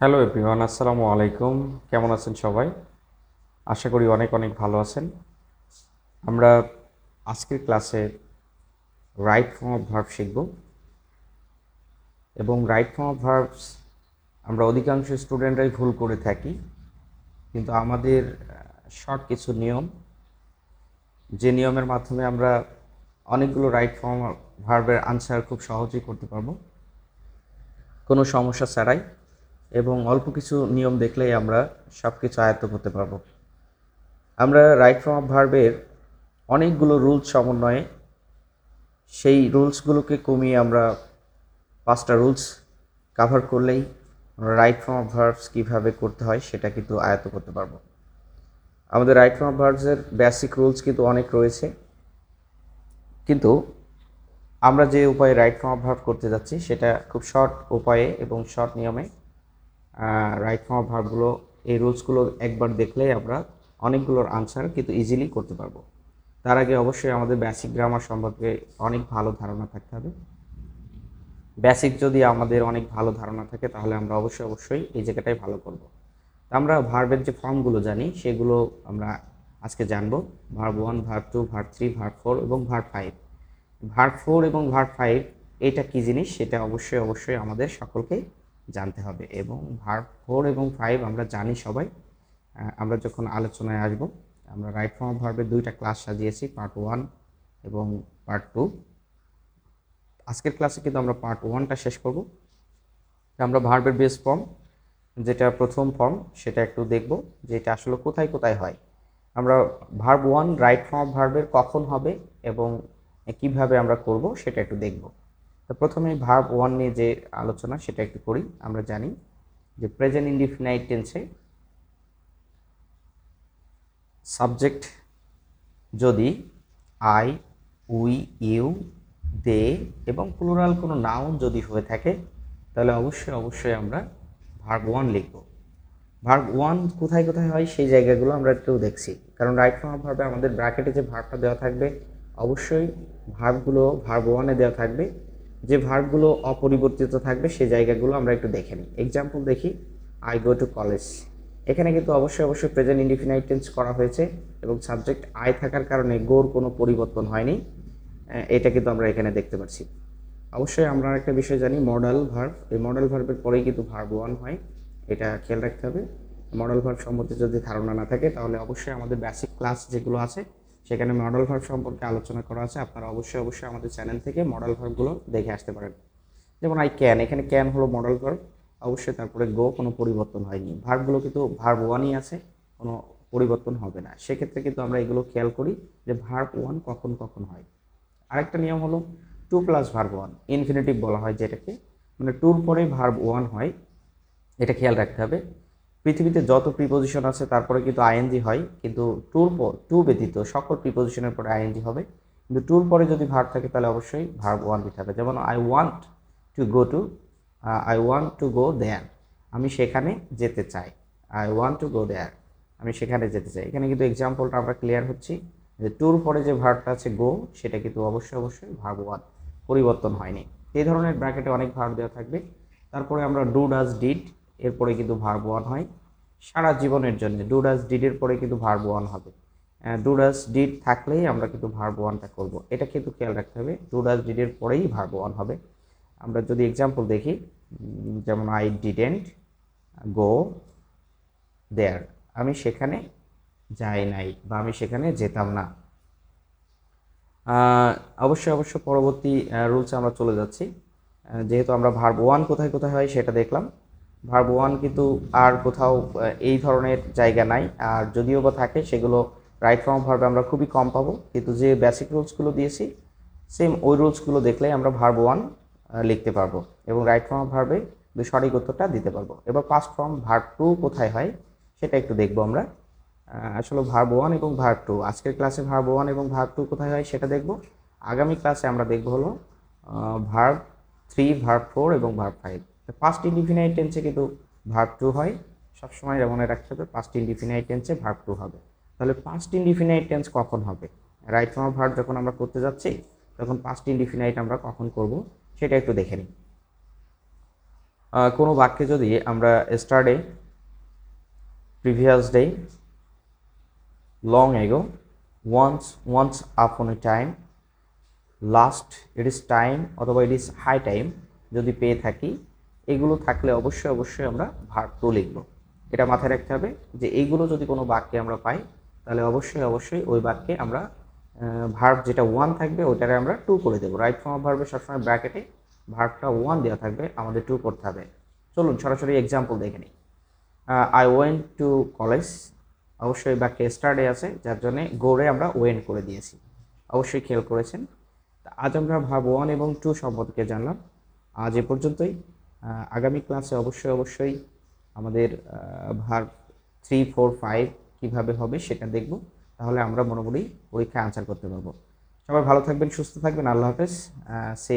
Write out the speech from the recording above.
Hello everyone, আসসালামু আলাইকুম। কেমন আছেন সবাই? আশা করি অনেক অনেক ভালো আছেন। আমরা আজকের ক্লাসে রাইট ফর্ম অফ ভার্ব শিখব এবং রাইট ফর্ম অফ ভার্বস আমরা অধিকাংশ স্টুডেন্টরাই ভুল করে থাকি, কিন্তু আমাদের শর্ট কিছু নিয়ম, যে নিয়মের মাধ্যমে আমরা অনেকগুলো রাইট ফর্ম অফ ভার্বের আনসার খুব সহজেই করতে পারবো কোনো সমস্যা ছাড়াই, এবং অল্প কিছু নিয়ম দেখলেই আমরা সব কিছু আয়ত্ত করতে পারবো। আমরা রাইট ফর্ম অফ ভার্বের অনেকগুলো রুলস সমন্বয়ে সেই রুলসগুলোকে কমিয়ে আমরা 5টা রুলস কাভার করলেই আমরা রাইট ফর্ম অফ ভার্বস কীভাবে করতে হয় সেটা কিন্তু আয়ত্ত করতে পারবো। আমাদের রাইট ফর্ম অফ ভার্বসের বেসিক রুলস কিন্তু অনেক রয়েছে, কিন্তু আমরা যে উপায়ে রাইট ফর্ম অফ ভার্ব করতে যাচ্ছি সেটা খুব শর্ট উপায়ে এবং শর্ট নিয়মে রাইট ফর্ম অফ ভার্বগুলো, এই রুলসগুলো একবার দেখলেই আমরা অনেকগুলোর আনসার কিন্তু ইজিলি করতে পারবো। তার আগে অবশ্যই আমাদের বেসিক গ্রামার সম্পর্কে অনেক ভালো ধারণা থাকতে হবে। বেসিক যদি আমাদের অনেক ভালো ধারণা থাকে তাহলে আমরা অবশ্যই এই জায়গাটাই ভালো করব। আমরা ভার্বের যে ফর্মগুলো জানি সেগুলো আমরা আজকে জানবো। ভার্ব 1, ভার্ব 2, ভার্ব 3, ভার্ব 4 এবং ভার্ব 5। ভার্ব 4 এবং ভার্ব 5 এটা কী জিনিস সেটা অবশ্যই আমাদের সকলকে জানতে হবে, এবং ভার্ব 4 এবং 5 আমরা জানি সবাই। আমরা যখন আলোচনায় আসব আমরা রাইট ফর্ম অফ ভার্বের 2টা ক্লাস সাজিয়েছি, পার্ট 1 এবং পার্ট 2। আজকের ক্লাসে কিন্তু আমরা পার্ট 1টা শেষ করব। আমরা ভার্বের বেস ফর্ম, যেটা প্রথম ফর্ম, সেটা একটু দেখব যে এটা আসলে কোথায় কোথায় হয়। আমরা ভার্ব 1 রাইট ফর্ম অফ ভার্বের কখন হবে এবং কিভাবে আমরা করব সেটা একটু দেখব। তো প্রথমে ভার্ব 1 নিয়ে যে আলোচনা সেটা একটু করি। আমরা জানি যে প্রেজেন্ট ইনডিফিনাইট টেন্সে সাবজেক্ট যদি আই, উই, ইউ, দে এবং প্লুরাল কোনো নাউন যদি হয়ে থাকে তাহলে অবশ্যই আমরা ভার্ব 1 লিখব। ভার্ব 1 কোথায় কোথায় হয় সেই জায়গাগুলো আমরা একটু দেখছি, কারণ রাইট ফর্ম অফ ভার্বে আমাদের ব্র্যাকেটে যে ভার্বটা দেওয়া থাকবে অবশ্যই ভার্বগুলো ভার্ব 1-এ দেওয়া থাকবে। যে ভার্বগুলো অপরিবর্তিত থাকবে সেই জায়গাগুলো আমরা একটু দেখে নিই। এক্সাম্পল দেখি, আই গো টু কলেজ। এখানে কিন্তু অবশ্যই প্রেজেন্ট ইনডিফিনাইট টেন্স করা হয়েছে এবং সাবজেক্ট আই থাকার কারণে গোর কোনো পরিবর্তন হয়নি, এটা কিন্তু আমরা এখানে দেখতে পাচ্ছি। অবশ্যই আমরা একটা বিষয় জানি, মডাল ভার্ব। এই মডাল ভার্বের পরেই কিন্তু ভার্ব 1 হয়, এটা খেয়াল রাখতে হবে। মডাল ভার্ব সম্বন্ধে যদি ধারণা না থাকে তাহলে অবশ্যই আমাদের বেসিক ক্লাস যেগুলো আছে সেখানে মডাল ভার্ব সম্পর্কে আলোচনা করা আছে। আপনারা অবশ্যই আমাদের চ্যানেল থেকে মডাল ভার্বগুলো দেখে আসতে পারেন। যেমন আই ক্যান, এখানে ক্যান হলো মডাল ভার্ব, অবশ্যই তারপরে গো কোনো পরিবর্তন হয়নি। ভার্বগুলো কিন্তু ভার্ব 1-ই আছে, কোনো পরিবর্তন হবে না। সেক্ষেত্রে কিন্তু আমরা এগুলো খেয়াল করি যে ভার্ব 1 কখন কখন হয়। আরেকটা নিয়ম হলো 2 প্লাস ভার্ব 1, ইনফিনিটিভ বলা হয় যেটাকে, মানে টুর পরে ভার্ব 1 হয়, এটা খেয়াল রাখতে হবে। পৃথিবীতে যত প্রিপোজিশন আছে তারপরে কিন্তু আইএনজি হয়, কিন্তু টু ব্যতীত সকল প্রিপোজিশনের পরে আইএনজি হবে। কিন্তু টুর পরে যদি ভার্ব থাকে তাহলে অবশ্যই ভার্ব 1 দিতে হবে। যেমন আই ওয়ান্ট টু গো দেয়ার, আমি সেখানে যেতে চাই। আই ওয়ান্ট টু গো দেয়ার, আমি সেখানে যেতে চাই। এখানে কিন্তু এক্সাম্পলটা আমরা ক্লিয়ার হচ্ছি যে টুর পরে যে ভার্বটা আছে গো, সেটা কিন্তু অবশ্যই ভার্ব 1, পরিবর্তন হয়নি। এই ধরনের ব্র্যাকেটে অনেক ভার্ব দেওয়া থাকবে। তারপরে আমরা ডু ডাজ ডিড, এরপরে কিন্তু ভার্ব 1 হয়। সারা জীবনের জন্য ডু ডাজ ডিডের পরে কিন্তু ভার্ব 1 হবে। ডু ডাজ ডিড থাকলেই আমরা কিন্তু ভার্ব 1টা করব, এটা কিন্তু খেয়াল রাখতে হবে। ডু ডাজ ডিডের পরেই ভার্ব 1 হবে। আমরা যদি এক্সাম্পল দেখি, যেমন আই ডিডেন্ট গো দেয়ার, আমি সেখানে যাই নাই বা আমি সেখানে যেতাম না। অবশ্যই পরবর্তী রুলসে আমরা চলে যাচ্ছি। যেহেতু আমরা ভার্ব 1 কোথায় কোথায় হয় সেটা দেখলাম, ভার্ব 1 কিন্তু আর কোথাও এই ধরনের জায়গা নাই, আর যদিও বা থাকে সেগুলো রাইট ফর্ম ভার্বে আমরা খুবই কম পাবো। কিন্তু যে বেসিক রুলসগুলো দিয়েছি সেম ওই রুলসগুলো দেখলেই আমরা ভার্ব 1 লিখতে পারবো এবং রাইট ফর্ম ভার্বে সঠিক উত্তরটা দিতে পারবো। এবার পাস্ট ফর্ম ভার্ব 2 কোথায় হয় সেটা একটু দেখবো আমরা। আসলে ভার্ব 1 এবং ভার্ব 2, আজকের ক্লাসে ভার্ব 1 এবং ভার্ব 2 কোথায় হয় সেটা দেখব। আগামী ক্লাসে আমরা দেখব হলো ভার্ব 3, ভার্ব 4 এবং ভার্ব 5। পাস্ট ইনডিফিনাইট টেন্সে কিন্তু ভার্ব 2 হয়, সবসময় মনে রাখতে হবে পাস্ট ইনডিফিনাইট টেন্সে ভার্ব 2 হবে। তাহলে পাস্ট ইনডিফিনাইট টেন্স কখন হবে? রাইট ফর্ম অফ ভার্ব যখন আমরা করতে যাচ্ছি তখন পাস্ট ইনডিফিনাইট আমরা কখন করব সেটা একটু দেখে নিই। কোনো বাক্যে যদি আমরা yesterday, previous day, long ago, once upon a time, last, it is time অথবা ইট ইজ হাই টাইম যদি পেয়ে থাকি, এগুলো থাকলে অবশ্যই আমরা ভার্ব টু লিখব। এটা মাথায় রাখতে হবে যে এইগুলো যদি কোনো বাক্যে আমরা পাই তাহলে অবশ্যই ওই বাক্যে আমরা ভার্ব যেটা ওয়ান থাকবে ওইটারে আমরা টু করে দেবো। রাইট ফর্ম অফ ভার্বে সবসময় ব্র্যাকেটে ভার্বটা ওয়ান দেওয়া থাকবে, আমাদের টু করতে হবে। চলুন সরাসরি এক্সাম্পল দেখে নিই। আই ওয়েন্ট টু কলেজ, অবশ্যই বাক্যে স্টার্টে আছে যার জন্যে গোরে আমরা ওয়েন্ট করে দিয়েছি, অবশ্যই খেয়াল করেছেন। আজ আমরা ভার্ব ওয়ান এবং টু সম্পর্কে জানলাম। আজ এ পর্যন্তই। আগামী ক্লাসে অবশ্যই আমাদের ভার্ব 3, 4, 5 কীভাবে হবে সেটা দেখব, তাহলে আমরা মনোবলেই পরীক্ষায় আনসার করতে পারবো। সবাই ভালো থাকবেন, সুস্থ থাকবেন, আল্লাহ হাফেজ। সে